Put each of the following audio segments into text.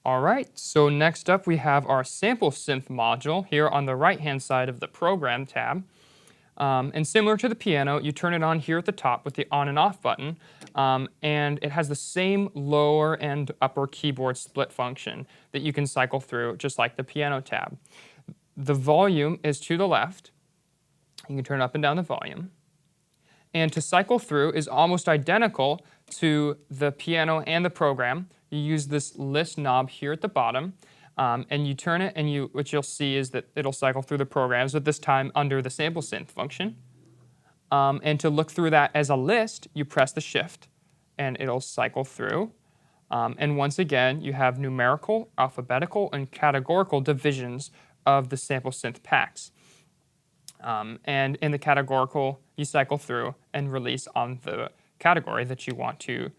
All right, so next up we have our sample synth module here on the right-hand side of the program tab. And similar to the piano, you turn it on here at the top with the on and off button, and it has the same lower and upper keyboard split function that you can cycle through just like the piano tab. The volume is to the left. You can turn up and down the volume. And to cycle through is almost identical to the piano and the program. You use this list knob here at the bottom, and you turn it, and what you'll see is that it'll cycle through the programs, but this time under the sample synth function. And to look through that as a list, you press the shift, and it'll cycle through. And once again, you have numerical, alphabetical, and categorical divisions of the sample synth packs. And in the categorical, you cycle through and release on the category that you want to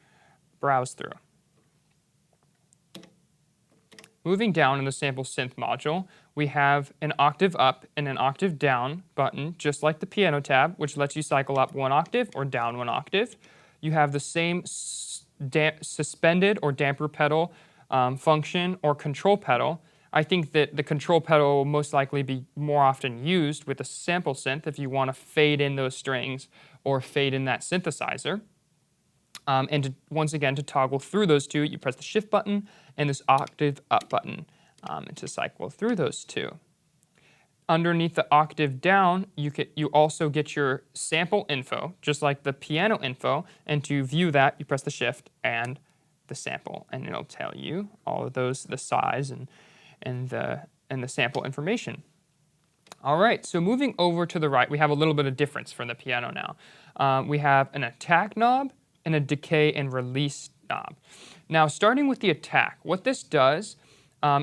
browse through. Moving down in the sample synth module, we have an octave up and an octave down button, just like the piano tab, which lets you cycle up 1 octave or down 1 octave. You have the same suspended or damper pedal function or control pedal. I think that the control pedal will most likely be more often used with a sample synth if you want to fade in those strings or fade in that synthesizer. And once again, to toggle through those two, you press the shift button and this octave up button to cycle through those two. Underneath the octave down, you also get your sample info, just like the piano info. And to view that, you press the shift and the sample, and it'll tell you all of those, the size and the sample information. All right, so moving over to the right, we have a little bit of difference from the piano now. We have an attack knob and a decay and release knob. Now, starting with the attack, what this does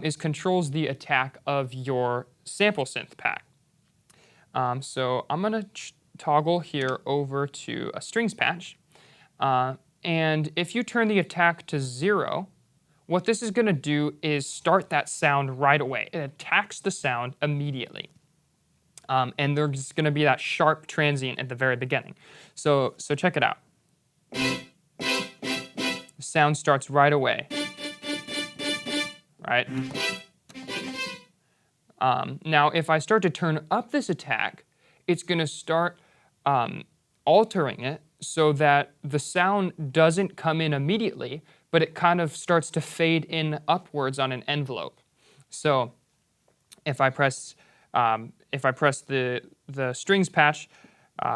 is controls the attack of your sample synth pack. So I'm going to toggle here over to a strings patch. And if you turn the attack to 0, what this is going to do is start that sound right away. It attacks the sound immediately. And there's going to be that sharp transient at the very beginning. So check it out. The sound starts right away. Right? Now, if I start to turn up this attack, it's going to start altering it so that the sound doesn't come in immediately, but it kind of starts to fade in upwards on an envelope. So if I press the strings patch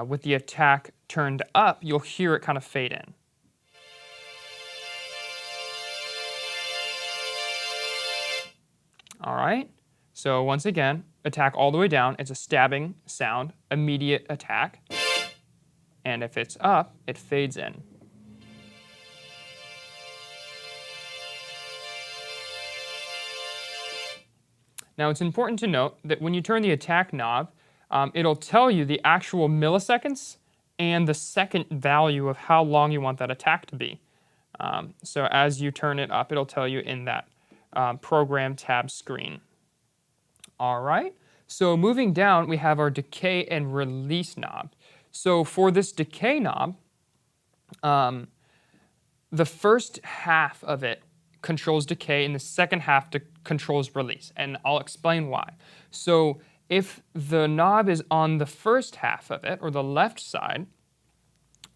with the attack turned up, you'll hear it kind of fade in. All right, so once again, attack all the way down. It's a stabbing sound, immediate attack. And if it's up, it fades in. Now, it's important to note that when you turn the attack knob, it'll tell you the actual milliseconds and the second value of how long you want that attack to be. So as you turn it up, it'll tell you in that program tab screen. All right, so moving down, we have our decay and release knob. So for this decay knob, the first half of it controls decay and the second half controls release, and I'll explain why. So if the knob is on the first half of it, or the left side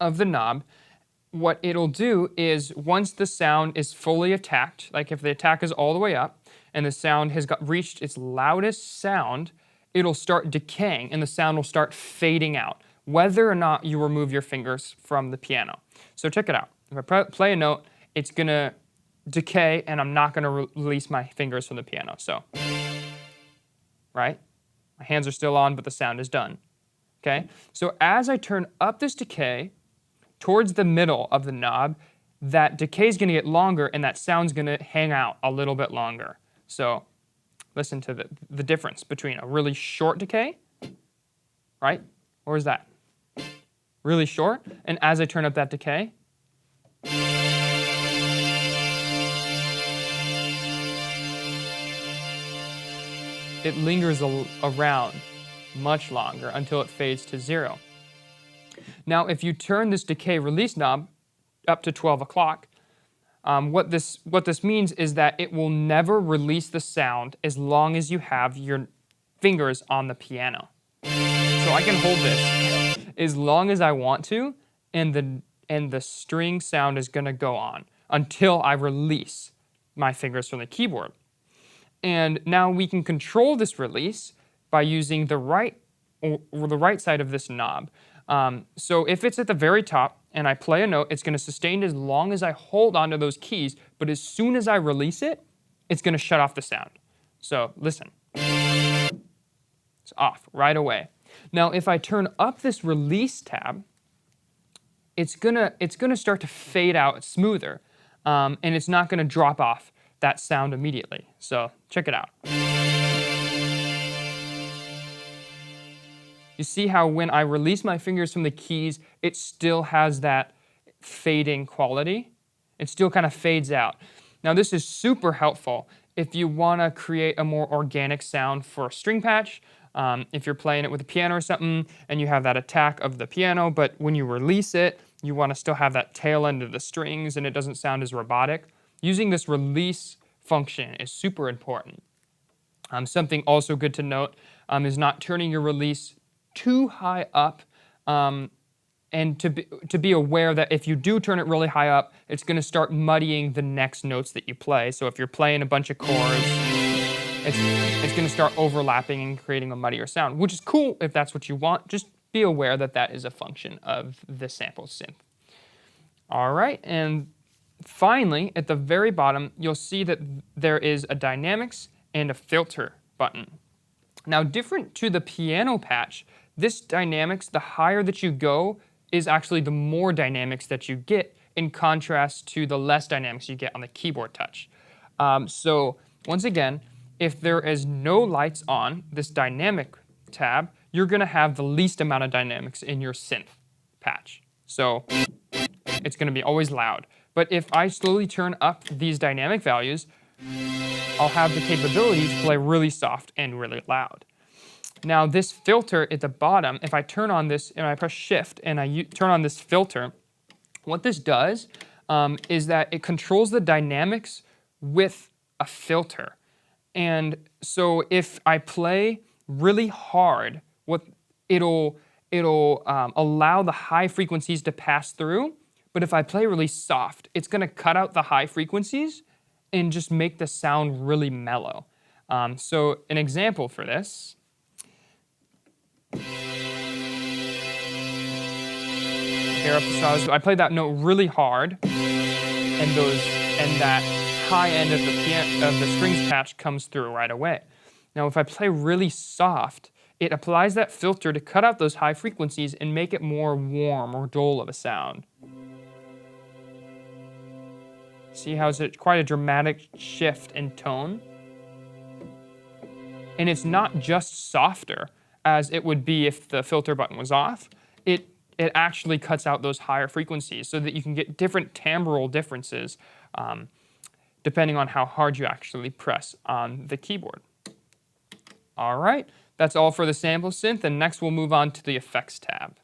of the knob, what it'll do is once the sound is fully attacked, like if the attack is all the way up and the sound has reached its loudest sound, it'll start decaying and the sound will start fading out, whether or not you remove your fingers from the piano. So check it out. If I play a note, it's going to decay and I'm not going to release my fingers from the piano. So, right? My hands are still on, but the sound is done. Okay? So as I turn up this decay towards the middle of the knob, that decay is going to get longer and that sound's going to hang out a little bit longer. So listen to the difference between a really short decay, right? Or is that? Really short. And as I turn up that decay, it lingers around much longer until it fades to 0. Now, if you turn this decay release knob up to 12 o'clock, What this means is that it will never release the sound as long as you have your fingers on the piano. So I can hold this as long as I want to, and the string sound is going to go on until I release my fingers from the keyboard. And now we can control this release by using the right side of this knob. So if it's at the very top and I play a note, it's going to sustain as long as I hold onto those keys, but as soon as I release it, it's going to shut off the sound. So listen. It's off right away. Now if I turn up this release tab, it's gonna start to fade out smoother, and it's not gonna drop off that sound immediately. So check it out. You see how when I release my fingers from the keys, it still has that fading quality? It still kind of fades out. Now this is super helpful if you wanna create a more organic sound for a string patch, if you're playing it with a piano or something and you have that attack of the piano, but when you release it, you want to still have that tail end of the strings and it doesn't sound as robotic. Using this release function is super important. Something also good to note is not turning your release too high up, and to be aware that if you do turn it really high up, it's going to start muddying the next notes that you play. So if you're playing a bunch of chords, it's going to start overlapping and creating a muddier sound, which is cool if that's what you want. Just be aware that that is a function of the sample synth. All right, and finally, at the very bottom, you'll see that there is a dynamics and a filter button. Now, different to the piano patch, this dynamics, the higher that you go, is actually the more dynamics that you get, in contrast to the less dynamics you get on the keyboard touch. So once again, if there is no lights on this dynamic tab, you're going to have the least amount of dynamics in your synth patch. So it's going to be always loud. But if I slowly turn up these dynamic values, I'll have the capability to play really soft and really loud. Now this filter at the bottom, if I turn on this and I press shift and I turn on this filter, what this does is that it controls the dynamics with a filter. And so if I play really hard, it'll allow the high frequencies to pass through. But if I play really soft, it's going to cut out the high frequencies and just make the sound really mellow. So an example for this. Here, so I played that note really hard, and that high end of the strings patch comes through right away. Now, if I play really soft, it applies that filter to cut out those high frequencies and make it more warm or dull of a sound. See how it's quite a dramatic shift in tone? And it's not just softer as it would be if the filter button was off. It actually cuts out those higher frequencies so that you can get different timbral differences depending on how hard you actually press on the keyboard. All right, that's all for the sample synth, and next we'll move on to the effects tab.